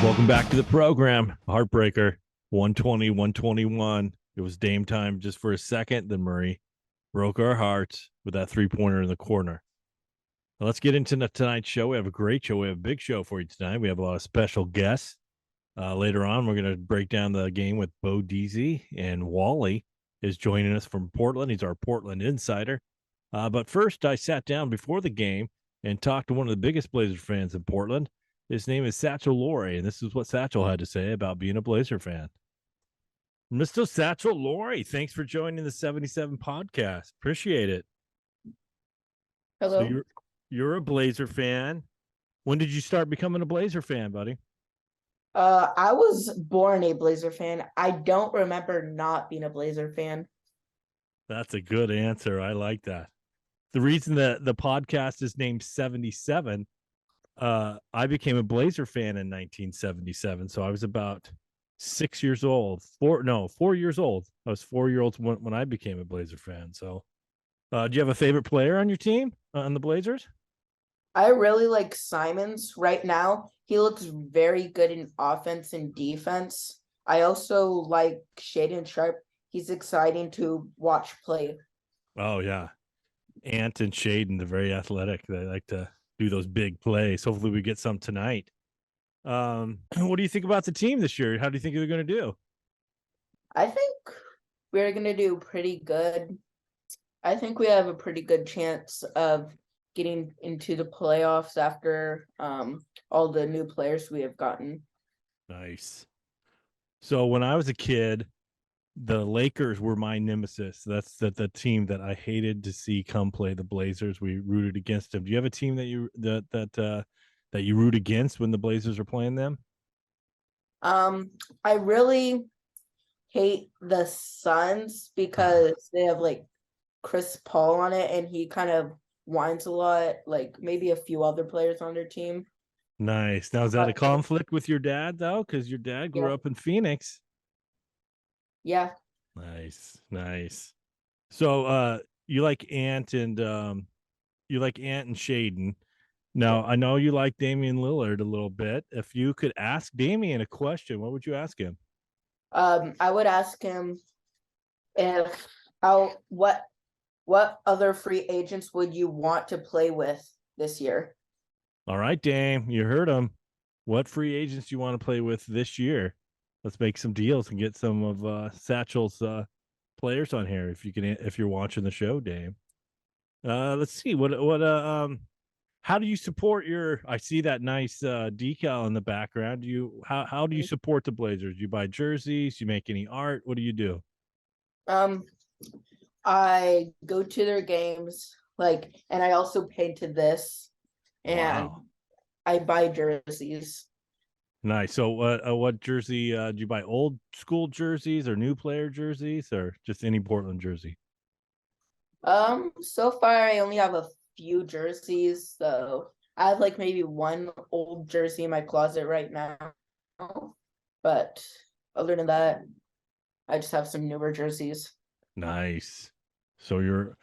Welcome back to the program. Heartbreaker, 120, 121. It was Dame time just for a second. Then Murray broke our hearts with that three-pointer in the corner. Now let's get into tonight's show. We have a great show. We have a big show for you tonight. We have a lot of special guests. Later on, we're going to break down the game with Bo Deezy, and Wally is joining us from Portland. He's our Portland insider. But first, I sat down before the game and talked to one of the biggest Blazers fans in Portland. His name is Satchel Laurie, and this is what Satchel had to say about being a Blazer fan. Mr. Satchel Laurie, thanks for joining the 77 podcast. Appreciate it. Hello. So you're a Blazer fan. When did you start becoming a Blazer fan, buddy? I was born a Blazer fan. I don't remember not being a Blazer fan. That's a good answer. I like that. The reason that the podcast is named 77, I became a Blazer fan in 1977. So I was about 6 years old. 4 years old. I was 4 years old when I became a Blazer fan. So do you have a favorite player on your team, on the Blazers? I really like Simons right now. He looks very good in offense and defense. I also like Shaedon Sharpe. He's exciting to watch play. Oh, yeah. Ant and Shaedon, they're very athletic. They like to do those big plays. Hopefully we get some tonight. What do you think about the team this year? How do you think they're going to do? I think we're going to do pretty good. I think we have a pretty good chance of getting into the playoffs after all the new players we have gotten. Nice. So when I was a kid, the Lakers were my nemesis. That's the team that I hated to see come play the Blazers. We rooted against them. Do you have a team that you root against when the Blazers are playing them? I really hate the Suns because they have like Chris Paul on it, and he kind of whines a lot, like maybe a few other players on their team. Nice. Now, is that a conflict with your dad, though? Because your dad grew up in Phoenix. Yeah. Nice. So you like Ant and Shaedon. Now, I know you like Damian Lillard a little bit. If you could ask Damian a question, what would you ask him? I would ask him what other free agents would you want to play with this year? All right, Dame, you heard him. What free agents do you want to play with this year? Let's make some deals and get some of Satchel's players on here if you're watching the show, Dame. Let's see how do you support I see that nice decal in the background. How do you support the Blazers? You buy jerseys, you make any art? What do you do? I go to their games, and I also painted this, and wow. I buy jerseys. Nice. So what jersey do you buy? Old school jerseys or new player jerseys or just any Portland jersey? So far I only have a few jerseys, so I have like maybe one old jersey in my closet right now. But other than that, I just have some newer jerseys. Nice. So you're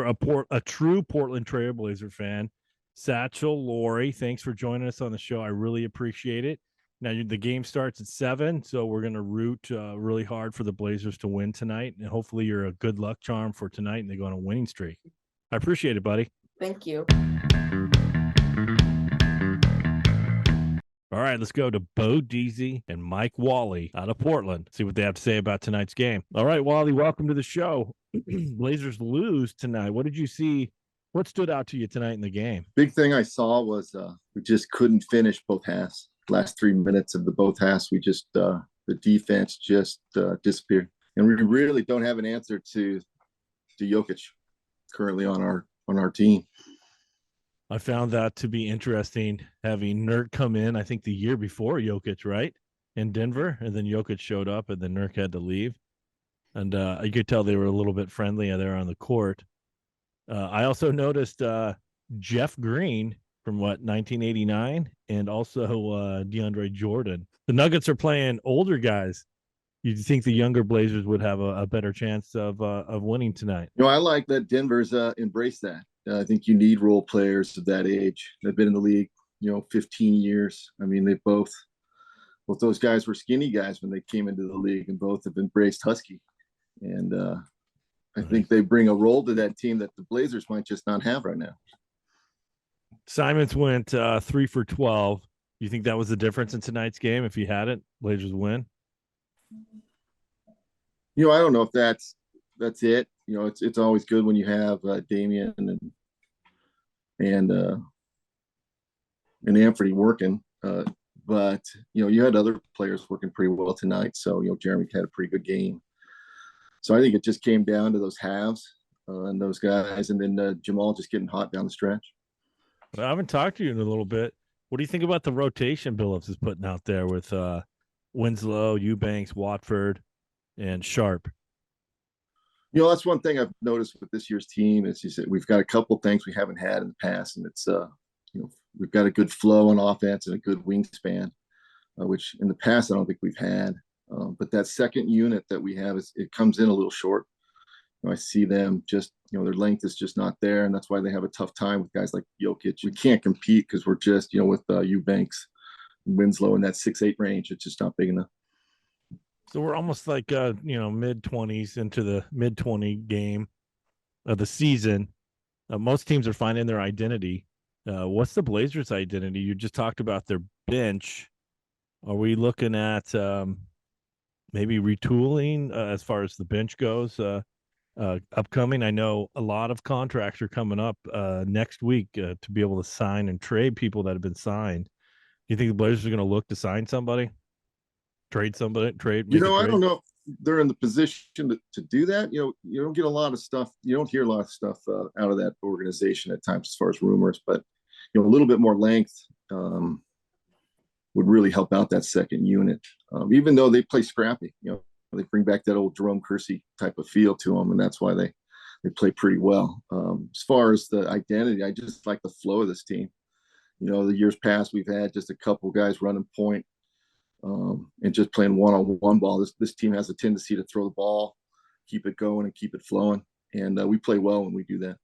a true Portland Trailblazer fan. Satchel Laurie, thanks for joining us on the show. I really appreciate it. Now the game starts at 7, so we're going to root really hard for the Blazers to win tonight, and hopefully you're a good luck charm for tonight and they go on a winning streak. I appreciate it, buddy. Thank you. All right, let's go to Bo Deezy and Mike Wally out of Portland. See what they have to say about tonight's game. All right, Wally, welcome to the show. Blazers lose tonight. What did you see? What stood out to you tonight in the game? Big thing I saw was we just couldn't finish both halves. Last 3 minutes of the both halves, we just the defense just disappeared, and we really don't have an answer to Jokic currently on our team. I found that to be interesting, having Nurk come in, I think the year before Jokic, right, in Denver, and then Jokic showed up, and then Nurk had to leave, and you could tell they were a little bit friendly there on the court. I also noticed Jeff Green from 1989, and also DeAndre Jordan. The Nuggets are playing older guys. You think the younger Blazers would have a better chance of winning tonight? I like that Denver's embraced that. I think you need role players of that age. They've been in the league, 15 years. I mean, they both both those guys were skinny guys when they came into the league, and both have embraced Husky. And I think they bring a role to that team that the Blazers might just not have right now. Simons went 3 for 12. You think that was the difference in tonight's game? If he had it, Blazers win. I don't know if that's it. It's always good when you have Damian and Anthony working. But you had other players working pretty well tonight. So Jeremy had a pretty good game. So I think it just came down to those halves and those guys, and then Jamal just getting hot down the stretch. I haven't talked to you in a little bit. What do you think about the rotation Billups is putting out there with Winslow, Eubanks, Watford, and Sharp? That's one thing I've noticed with this year's team is we've got a couple things we haven't had in the past, and it's we've got a good flow on offense and a good wingspan, which in the past I don't think we've had. But that second unit that we have it comes in a little short. I see them just their length is just not there, and that's why they have a tough time with guys like Jokic. We can't compete because we're just with Eubanks, Winslow in that 6'8" range. It's just not big enough. So we're almost like mid-20s into the mid-20 game of the season. Most teams are finding their identity. What's the Blazers' identity? You just talked about their bench. Are we looking at maybe retooling as far as the bench goes? Upcoming, I know a lot of contracts are coming up next week to be able to sign and trade people that have been signed. Do you think the Blazers are going to look to sign somebody? Trade somebody, trade. I don't know if they're in the position to do that. You don't get a lot of stuff. You don't hear a lot of stuff out of that organization at times as far as rumors, but a little bit more length would really help out that second unit. Even though they play scrappy, they bring back that old Jerome Kersey type of feel to them, and that's why they play pretty well. As far as the identity, I just like the flow of this team. The years past, we've had just a couple guys running point. And just playing one-on-one ball. This team has a tendency to throw the ball, keep it going, and keep it flowing. And we play well when we do that.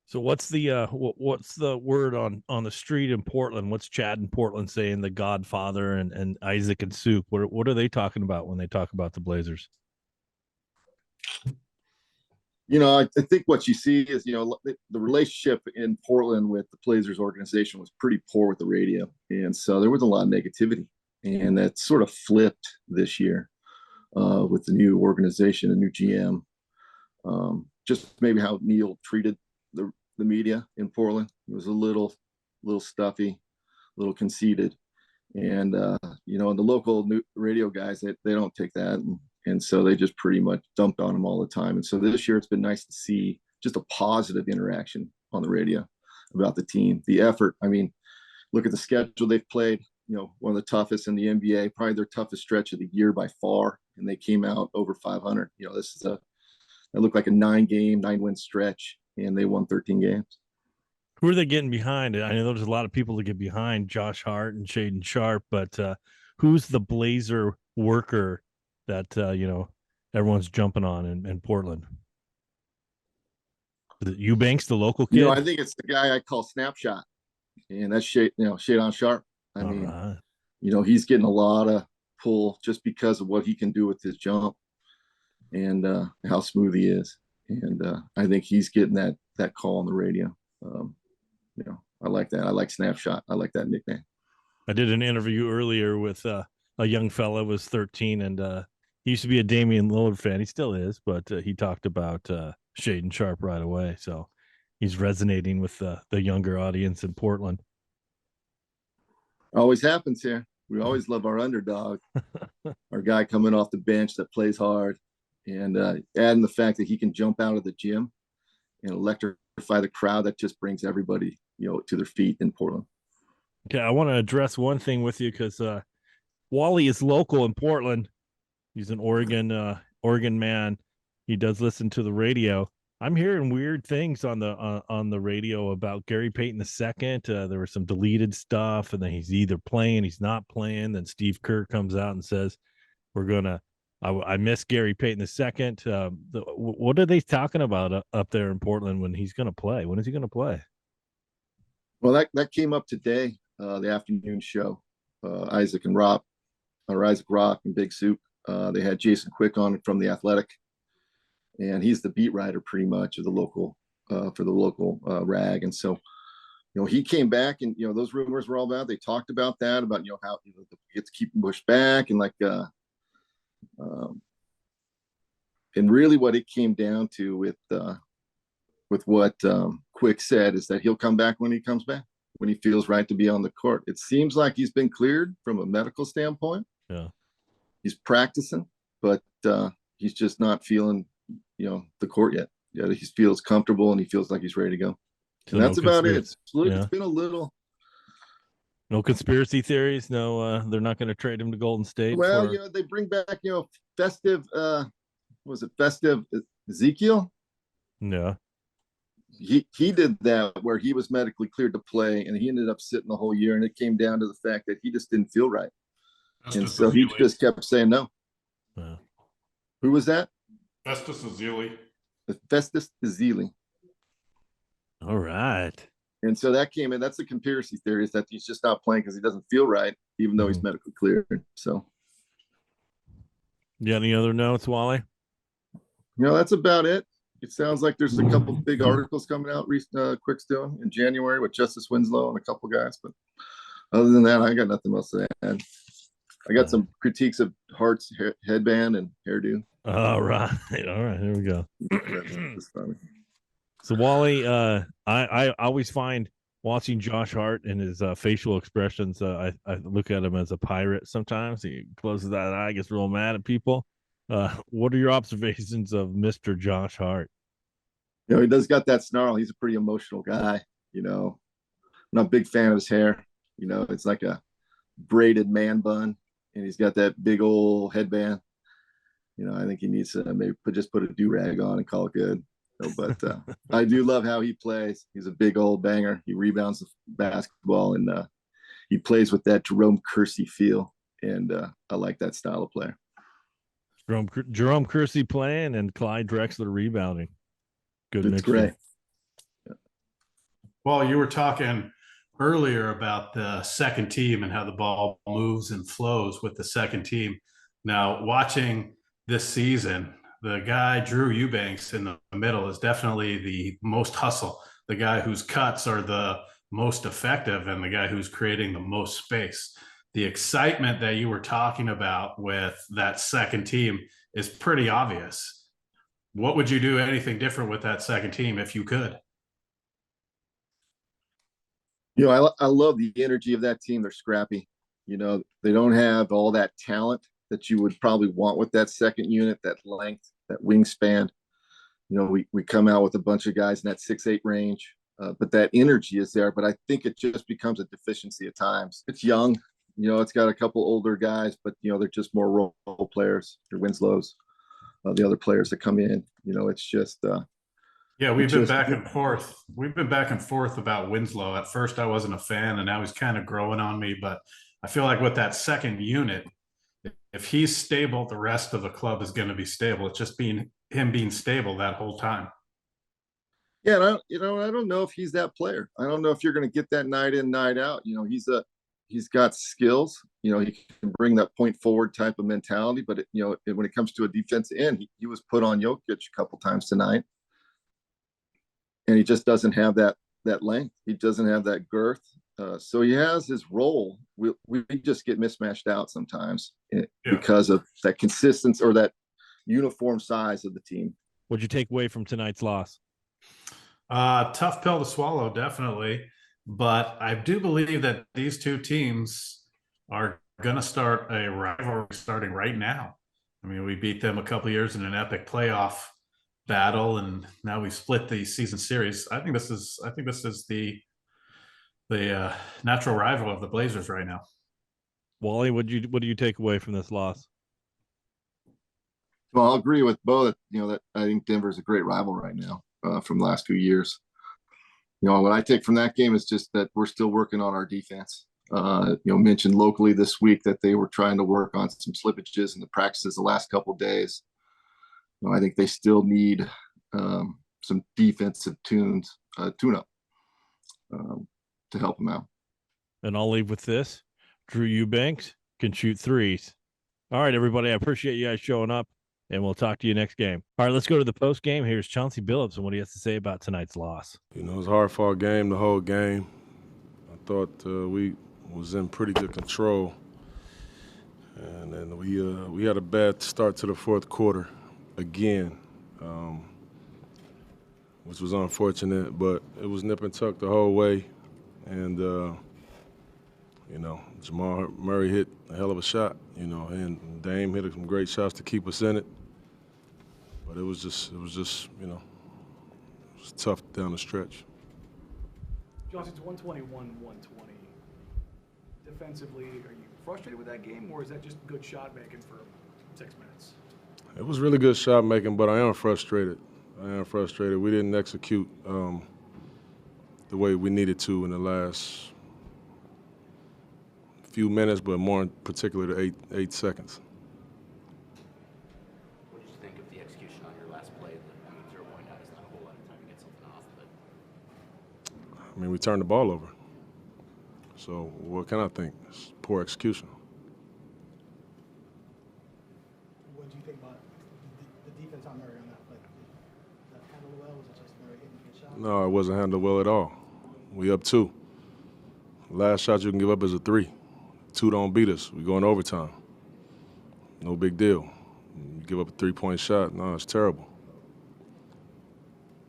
So what's the word on the street in Portland? What's Chad in Portland saying? The Godfather and Isaac and Soup. What are they talking about when they talk about the Blazers? I think what you see is the relationship in Portland with the Blazers organization was pretty poor with the radio, and so there was a lot of negativity. And that sort of flipped this year with the new organization, a new GM. Just maybe how Neil treated the media in Portland. It was a little stuffy, a little conceited. And, the local new radio guys, they don't take that. And so they just pretty much dumped on him all the time. And so this year it's been nice to see just a positive interaction on the radio about the team, the effort. I mean, look at the schedule they've played. One of the toughest in the NBA, probably their toughest stretch of the year by far, and they came out over 500. This is it looked like a 9-win stretch, and they won 13 games. Who are they getting behind? I know there's a lot of people to get behind, Josh Hart and Shaden Sharp, but who's the Blazer worker that everyone's jumping on in Portland? Is it Eubanks, the local kid? I think it's the guy I call Snapshot, and that's Shaden Sharp. I mean, he's getting a lot of pull just because of what he can do with his jump and how smooth he is. And I think he's getting that call on the radio. I like that. I like Snapshot. I like that nickname. I did an interview earlier with a young fella, was 13, and he used to be a Damian Lillard fan. He still is, but he talked about Shaden Sharp right away. So he's resonating with the younger audience in Portland. Always happens here. We always love our underdog, our guy coming off the bench that plays hard, and adding the fact that he can jump out of the gym and electrify the crowd. That just brings everybody, to their feet in Portland. Okay, I want to address one thing with you because Wally is local in Portland. He's an Oregon man. He does listen to the radio. I'm hearing weird things on the radio about Gary Payton II. There was some deleted stuff, and then he's either playing, he's not playing. Then Steve Kerr comes out and says, I miss Gary Payton II. What are they talking about up there in Portland when he's going to play? When is he going to play? Well, that came up today, the afternoon show. Isaac and Rob Isaac Rock and Big Soup. They had Jason Quick on from the Athletic, and he's the beat writer pretty much of the local for the local rag. And so, he came back, and those rumors were all about. They talked about that, about how get to keep Bush back, and and really what it came down to with what Quick said is that he'll come back when he comes back, when he feels right to be on the court. It seems like he's been cleared from a medical standpoint. Yeah, he's practicing, but he's just not feeling the court yet. Yeah, he feels comfortable and he feels like he's ready to go. So and that's about it. It's been a little. No conspiracy theories. No, they're not going to trade him to Golden State. Well, they bring back, festive. Was it festive Ezekiel? Yeah. He did that where he was medically cleared to play, and he ended up sitting the whole year. And it came down to the fact that he just didn't feel right, and so he just kept saying no. Wow. Who was that? Festus Ezeli. Festus Ezeli. All right. And so that came in. That's the conspiracy theory, is that he's just not playing because he doesn't feel right, even though he's medically cleared. So, you got any other notes, Wally? That's about it. It sounds like there's a couple of big articles coming out. Quick's doing in January with Justice Winslow and a couple guys, but other than that, I got nothing else to add. I got some critiques of Hart's headband and hairdo. All right. Here we go. So Wally, I always find watching Josh Hart and his facial expressions, I look at him as a pirate sometimes. He closes that eye, gets real mad at people. What are your observations of Mr. Josh Hart? He does got that snarl. He's a pretty emotional guy. I'm not a big fan of his hair. It's like a braided man bun, and he's got that big old headband. I think he needs to maybe put a do-rag on and call it good. But I do love how he plays. He's a big old banger. He rebounds the basketball, and he plays with that Jerome Kersey feel, and I like that style of player. Jerome Kersey playing and Clyde Drexler rebounding. Good mix. Great. Yeah. Well, you were talking earlier about the second team and how the ball moves and flows with the second team. Now, watching this season, the guy Drew Eubanks in the middle is definitely the most hustle, the guy whose cuts are the most effective, and the guy who's creating the most space. The excitement that you were talking about with that second team is pretty obvious. What would you do anything different with that second team if you could? I love the energy of that team. They're scrappy. They don't have all that talent that you would probably want with that second unit, that length, that wingspan. We come out with a bunch of guys in that 6'8" range, but that energy is there. But I think it just becomes a deficiency at times. It's young. It's got a couple older guys, but they're just more role players. Your Winslows, the other players that come in. It's just. Yeah, we've been back and forth. We've been back and forth about Winslow. At first, I wasn't a fan, and now he's kind of growing on me. But I feel like with that second unit, if he's stable, the rest of the club is going to be stable. It's just him being stable that whole time. Yeah, I don't know if he's that player. I don't know if you're going to get that night in, night out. He's got skills. He can bring that point forward type of mentality. But when it comes to a defensive end, he was put on Jokic a couple times tonight, and he just doesn't have that length. He doesn't have that girth. So he has his role. We just get mismatched out sometimes because of that consistency or that uniform size of the team. What'd you take away from tonight's loss? Tough pill to swallow, definitely. But I do believe that these two teams are going to start a rivalry starting right now. I mean, we beat them a couple years in an epic playoff battle, and now we split the season series. I think this is the natural rival of the Blazers right now. Wally, what do you take away from this loss? Well, I'll agree with both. That I think Denver's a great rival right now from the last 2 years. What I take from that game is just that we're still working on our defense. Mentioned locally this week that they were trying to work on some slippages in the practices the last couple of days. I think they still need some defensive tune-up to help them out. And I'll leave with this. Drew Eubanks can shoot threes. All right, everybody. I appreciate you guys showing up, and we'll talk to you next game. All right, let's go to the post game. Here's Chauncey Billups and what he has to say about tonight's loss. You know, it was a hard-fought game the whole game. I thought we was in pretty good control, and then we had a bad start to the fourth quarter again, which was unfortunate. But it was nip and tuck the whole way, and you know, Jamal Murray hit a hell of a shot. You know, and Dame hit some great shots to keep us in it. But it was just you know, it was tough down the stretch. Johnson, it's 121, 120. Defensively, are you frustrated with that game, or is that just good shot making for 6 minutes? It was really good shot making, but I am frustrated. We didn't execute the way we needed to in the last few minutes, but more in particular the 8 seconds. What did you think of the execution on your last play? I mean, 0 point out is not a whole lot of time to get something off, but I mean, we turned the ball over. So what can I think? It's poor execution. What do you think about the defense on Murray on that play? Did that handle well? Was it just Murray hitting a good shot? No, it wasn't handled well at all. We up 2. Last shot you can give up is a 3. 2 don't beat us. We go in overtime. No big deal. You give up a 3-point shot, no, it's terrible.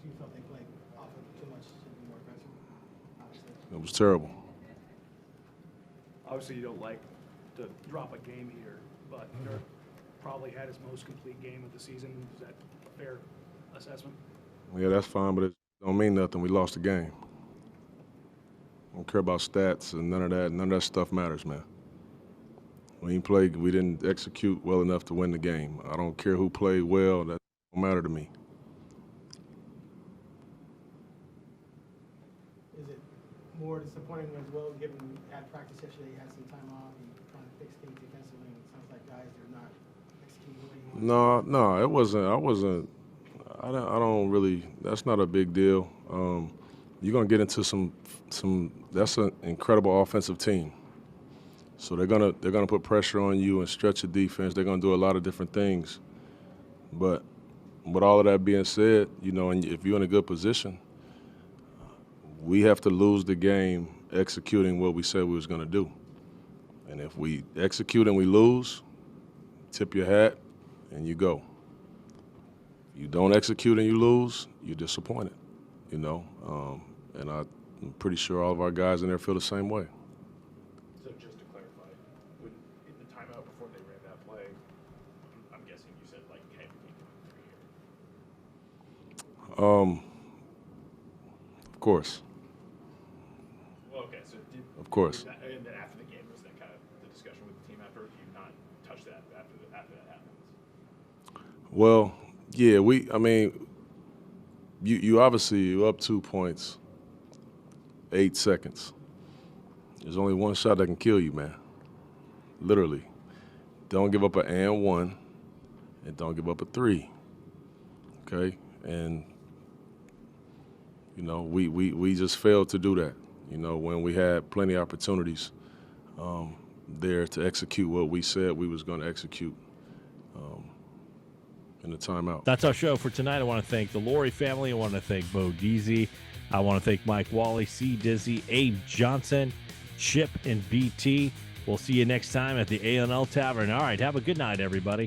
So you felt they played off of too much, should be more aggressive? Obviously. It was terrible. Obviously, you don't like to drop a game here, but Dirk probably had his most complete game of the season. Is that a fair assessment? Yeah, that's fine, but it don't mean nothing. We lost the game. I don't care about stats and none of that. None of that stuff matters, man. We didn't execute well enough to win the game. I don't care who played well. That don't matter to me. Is it more disappointing as well, given you had practice yesterday, you had some time off, and you're trying to fix things defensively, and it sounds like guys are not executing the way you want? No, it wasn't. I don't really. That's not a big deal. You're gonna get into some. That's an incredible offensive team. So they're gonna put pressure on you and stretch the defense. They're gonna do a lot of different things. But with all of that being said, you know, and if you're in a good position, we have to lose the game executing what we said we was gonna do. And if we execute and we lose, tip your hat and you go. You don't execute and you lose, you're disappointed, you know. And I'm pretty sure all of our guys in there feel the same way. So just to clarify, when in the timeout before they ran that play, I'm guessing you said like, hey, we can't come in here. Of course. Well, okay, so Of course. and then after the game, was that kind of the discussion with the team after? Or do you not touch that after that happens? Well, yeah, you obviously you're up 2 points, 8 seconds. There's only one shot that can kill you, man. Literally. Don't give up an and 1, and don't give up a 3. Okay? And you know, we just failed to do that. You know, when we had plenty of opportunities there to execute what we said we was going to execute in the timeout. That's our show for tonight. I want to thank the Laurie family. I want to thank Bo Deezy. I want to thank Mike Wally, C. Dizzy, Abe Johnson, Chip, and BT. We'll see you next time at the A&L Tavern. All right, have a good night, everybody.